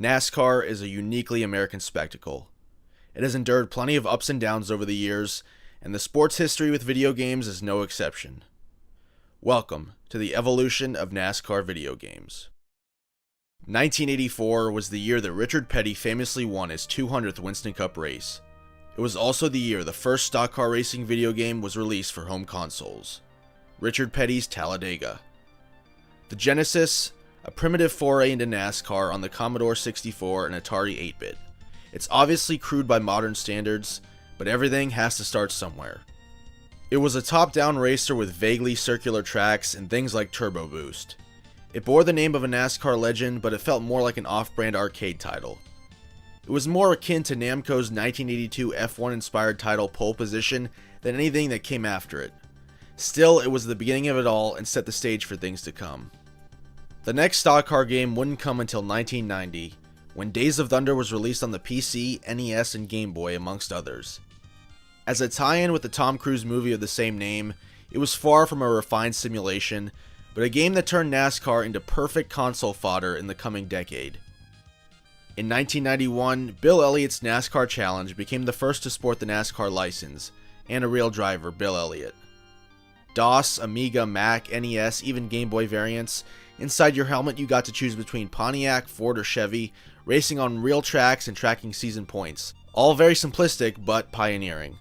NASCAR is a uniquely American spectacle. It has endured plenty of ups and downs over the years, and the sports history with video games is no exception. Welcome to the evolution of NASCAR video games. 1984 was the year that Richard Petty famously won his 200th Winston Cup race. It was also the year the first stock car racing video game was released for home consoles, Richard Petty's Talladega. The Genesis, a primitive foray into NASCAR on the Commodore 64 and Atari 8-bit. It's obviously crude by modern standards, but everything has to start somewhere. It was a top-down racer with vaguely circular tracks and things like turbo boost. It bore the name of a NASCAR legend, but it felt more like an off-brand arcade title. It was more akin to Namco's 1982 F1-inspired title Pole Position than anything that came after it. Still, it was the beginning of it all and set the stage for things to come. The next stock car game wouldn't come until 1990, when Days of Thunder was released on the PC, NES, and Game Boy, amongst others. As a tie-in with the Tom Cruise movie of the same name, it was far from a refined simulation, but a game that turned NASCAR into perfect console fodder in the coming decade. In 1991, Bill Elliott's NASCAR Challenge became the first to sport the NASCAR license, and a real driver, Bill Elliott. DOS, Amiga, Mac, NES, even Game Boy variants. Inside your helmet you got to choose between Pontiac, Ford, or Chevy, racing on real tracks and tracking season points. All very simplistic, but pioneering.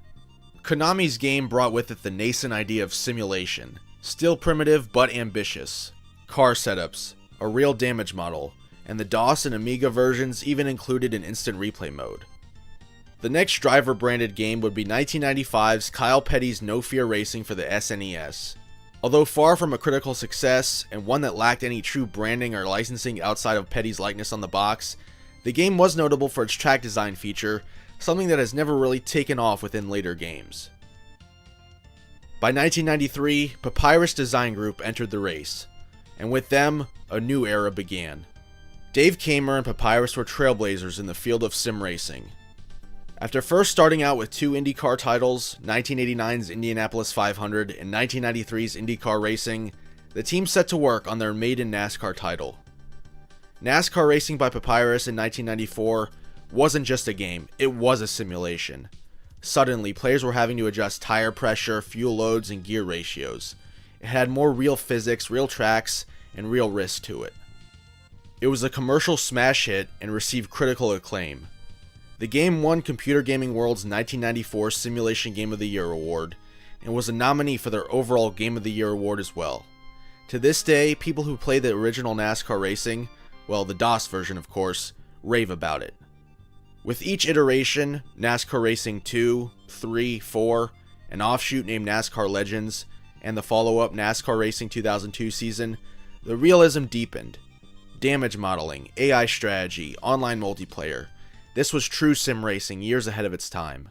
Konami's game brought with it the nascent idea of simulation. Still primitive, but ambitious. Car setups, a real damage model, and the DOS and Amiga versions even included an instant replay mode. The next driver-branded game would be 1995's Kyle Petty's No Fear Racing for the SNES. Although far from a critical success, and one that lacked any true branding or licensing outside of Petty's likeness on the box, the game was notable for its track design feature, something that has never really taken off within later games. By 1993, Papyrus Design Group entered the race, and with them, a new era began. Dave Kamer and Papyrus were trailblazers in the field of sim racing. After first starting out with two IndyCar titles, 1989's Indianapolis 500 and 1993's IndyCar Racing, the team set to work on their maiden NASCAR title. NASCAR Racing by Papyrus in 1994 wasn't just a game, it was a simulation. Suddenly, players were having to adjust tire pressure, fuel loads, and gear ratios. It had more real physics, real tracks, and real risk to it. It was a commercial smash hit and received critical acclaim. The game won Computer Gaming World's 1994 Simulation Game of the Year award, and was a nominee for their overall Game of the Year award as well. To this day, people who play the original NASCAR Racing, well, the DOS version of course, rave about it. With each iteration, NASCAR Racing 2, 3, 4, an offshoot named NASCAR Legends, and the follow-up NASCAR Racing 2002 season, the realism deepened. Damage modeling, AI strategy, online multiplayer. This was true sim racing years ahead of its time.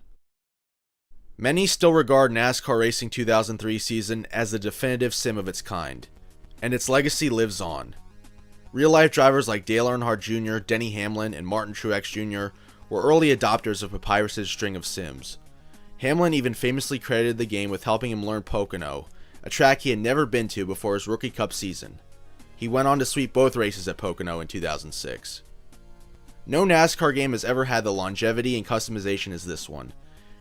Many still regard NASCAR Racing 2003 season as the definitive sim of its kind, and its legacy lives on. Real-life drivers like Dale Earnhardt Jr., Denny Hamlin, and Martin Truex Jr. were early adopters of Papyrus's string of sims. Hamlin even famously credited the game with helping him learn Pocono, a track he had never been to before his rookie cup season. He went on to sweep both races at Pocono in 2006. No NASCAR game has ever had the longevity and customization as this one.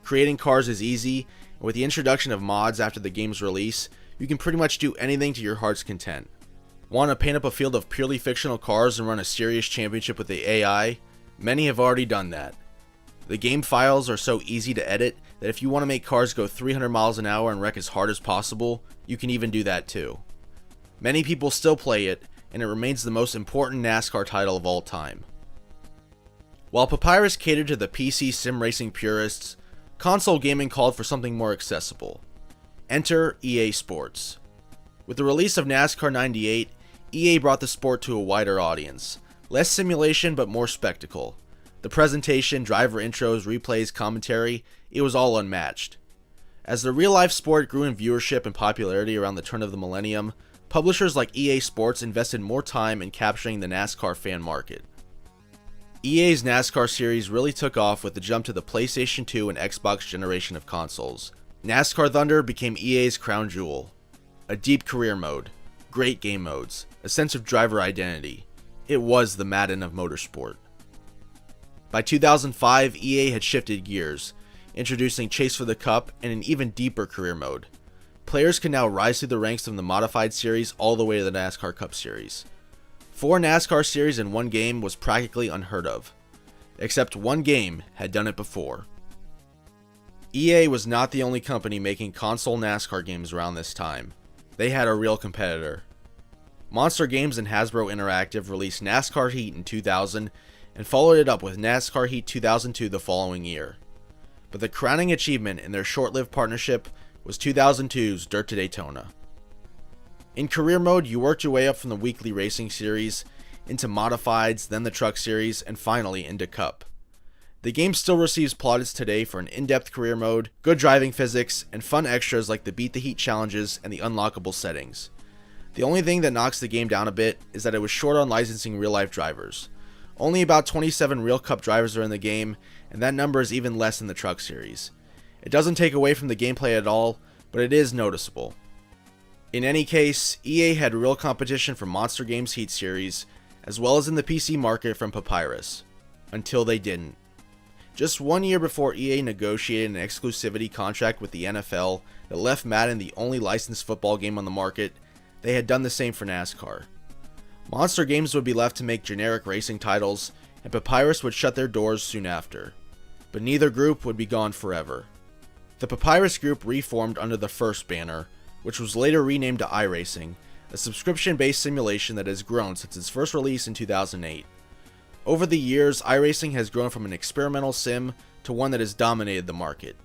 Creating cars is easy, and with the introduction of mods after the game's release, you can pretty much do anything to your heart's content. Want to paint up a field of purely fictional cars and run a serious championship with the AI? Many have already done that. The game files are so easy to edit that if you want to make cars go 300 miles an hour and wreck as hard as possible, you can even do that too. Many people still play it, and it remains the most important NASCAR title of all time. While Papyrus catered to the PC sim racing purists, console gaming called for something more accessible. Enter EA Sports. With the release of NASCAR 98, EA brought the sport to a wider audience. Less simulation, but more spectacle. The presentation, driver intros, replays, commentary, it was all unmatched. As the real-life sport grew in viewership and popularity around the turn of the millennium, publishers like EA Sports invested more time in capturing the NASCAR fan market. EA's NASCAR series really took off with the jump to the PlayStation 2 and Xbox generation of consoles. NASCAR Thunder became EA's crown jewel. A deep career mode, great game modes, a sense of driver identity. It was the Madden of motorsport. By 2005, EA had shifted gears, introducing Chase for the Cup and an even deeper career mode. Players can now rise through the ranks from the modified series all the way to the NASCAR Cup Series. 4 NASCAR series in one game was practically unheard of, except one game had done it before. EA was not the only company making console NASCAR games around this time. They had a real competitor. Monster Games and Hasbro Interactive released NASCAR Heat in 2000 and followed it up with NASCAR Heat 2002 the following year. But the crowning achievement in their short-lived partnership was 2002's Dirt to Daytona. In career mode, you worked your way up from the weekly racing series, into modifieds, then the truck series, and finally into Cup. The game still receives plaudits today for an in-depth career mode, good driving physics, and fun extras like the Beat the Heat challenges and the unlockable settings. The only thing that knocks the game down a bit is that it was short on licensing real-life drivers. Only about 27 real Cup drivers are in the game, and that number is even less in the truck series. It doesn't take away from the gameplay at all, but it is noticeable. In any case, EA had real competition from Monster Games Heat series, as well as in the PC market from Papyrus. Until they didn't. Just 1 year before EA negotiated an exclusivity contract with the NFL that left Madden the only licensed football game on the market, they had done the same for NASCAR. Monster Games would be left to make generic racing titles, and Papyrus would shut their doors soon after. But neither group would be gone forever. The Papyrus group reformed under the first banner, which was later renamed to iRacing, a subscription-based simulation that has grown since its first release in 2008. Over the years, iRacing has grown from an experimental sim to one that has dominated the market.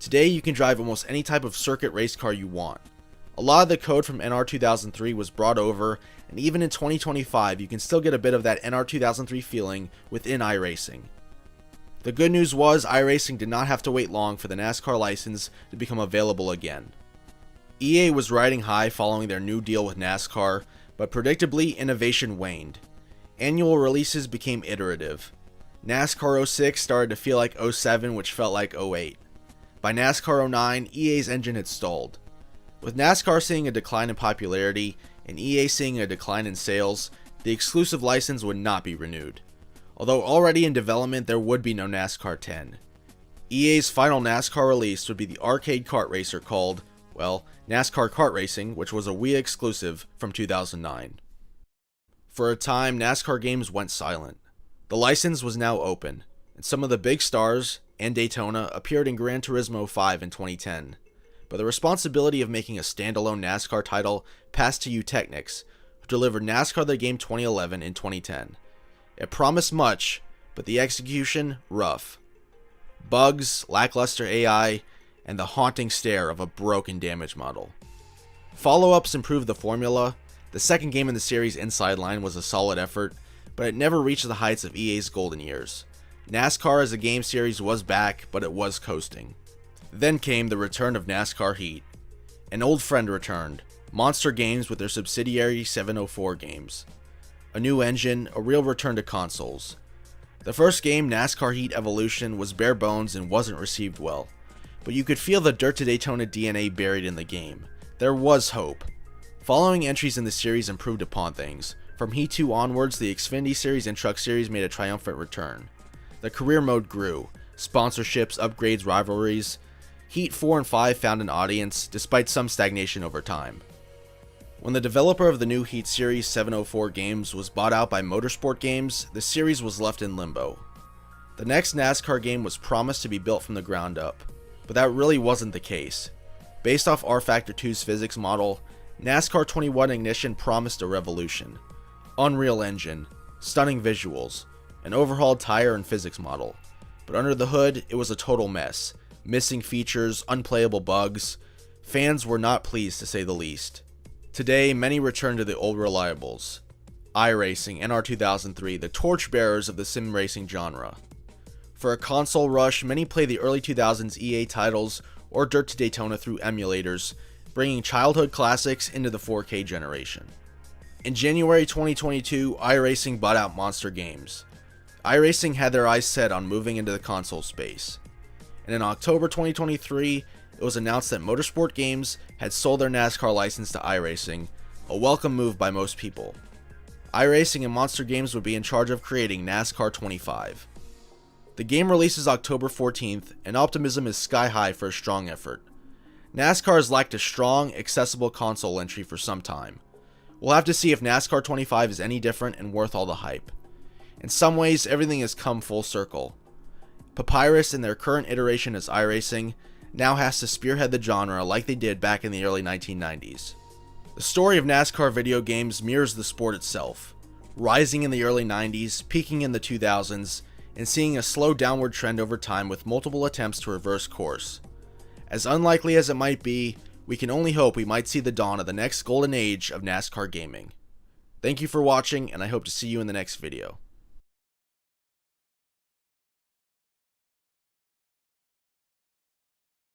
Today, you can drive almost any type of circuit race car you want. A lot of the code from NR 2003 was brought over, and even in 2025, you can still get a bit of that NR 2003 feeling within iRacing. The good news was, iRacing did not have to wait long for the NASCAR license to become available again. EA was riding high following their new deal with NASCAR, but predictably, innovation waned. Annual releases became iterative. NASCAR 06 started to feel like 07, which felt like 08. By NASCAR 09, EA's engine had stalled. With NASCAR seeing a decline in popularity, and EA seeing a decline in sales, the exclusive license would not be renewed. Although already in development, there would be no NASCAR 10. EA's final NASCAR release would be the arcade kart racer called, well, NASCAR Kart Racing, which was a Wii exclusive from 2009. For a time, NASCAR games went silent. The license was now open, and some of the big stars, and Daytona, appeared in Gran Turismo 5 in 2010. But the responsibility of making a standalone NASCAR title passed to Technics, who delivered NASCAR the Game 2011 in 2010. It promised much, but the execution, rough. Bugs, lackluster AI, and the haunting stare of a broken damage model. Follow-ups improved the formula. The second game in the series' Inside Line was a solid effort, but it never reached the heights of EA's golden years. NASCAR as a game series was back, but it was coasting. Then came the return of NASCAR Heat. An old friend returned, Monster Games with their subsidiary 704 Games. A new engine, a real return to consoles. The first game, NASCAR Heat Evolution, was bare bones and wasn't received well, but you could feel the Dirt to Daytona DNA buried in the game. There was hope. Following entries in the series improved upon things. From Heat 2 onwards, the Xfinity series and Truck series made a triumphant return. The career mode grew, sponsorships, upgrades, rivalries. Heat 4 and 5 found an audience, despite some stagnation over time. When the developer of the new Heat series, 704 Games, was bought out by Motorsport Games, the series was left in limbo. The next NASCAR game was promised to be built from the ground up, but that really wasn't the case. Based off R-Factor 2's physics model, NASCAR 21 Ignition promised a revolution. Unreal engine, stunning visuals, an overhauled tire and physics model. But under the hood, it was a total mess. Missing features, unplayable bugs. Fans were not pleased to say the least. Today, many return to the old reliables. iRacing, NR 2003, the torchbearers of the sim racing genre. For a console rush, many play the early 2000s EA titles or Dirt to Daytona through emulators, bringing childhood classics into the 4K generation. In January 2022, iRacing bought out Monster Games. iRacing had their eyes set on moving into the console space. And in October 2023, it was announced that Motorsport Games had sold their NASCAR license to iRacing, a welcome move by most people. iRacing and Monster Games would be in charge of creating NASCAR 25. The game releases October 14th, and optimism is sky high for a strong effort. NASCAR has lacked a strong, accessible console entry for some time. We'll have to see if NASCAR 25 is any different and worth all the hype. In some ways, everything has come full circle. Papyrus, in their current iteration as iRacing, now has to spearhead the genre like they did back in the early 1990s. The story of NASCAR video games mirrors the sport itself, rising in the early 90s, peaking in the 2000s, and seeing a slow downward trend over time with multiple attempts to reverse course. As unlikely as it might be, we can only hope we might see the dawn of the next golden age of NASCAR gaming. Thank you for watching, and I hope to see you in the next video.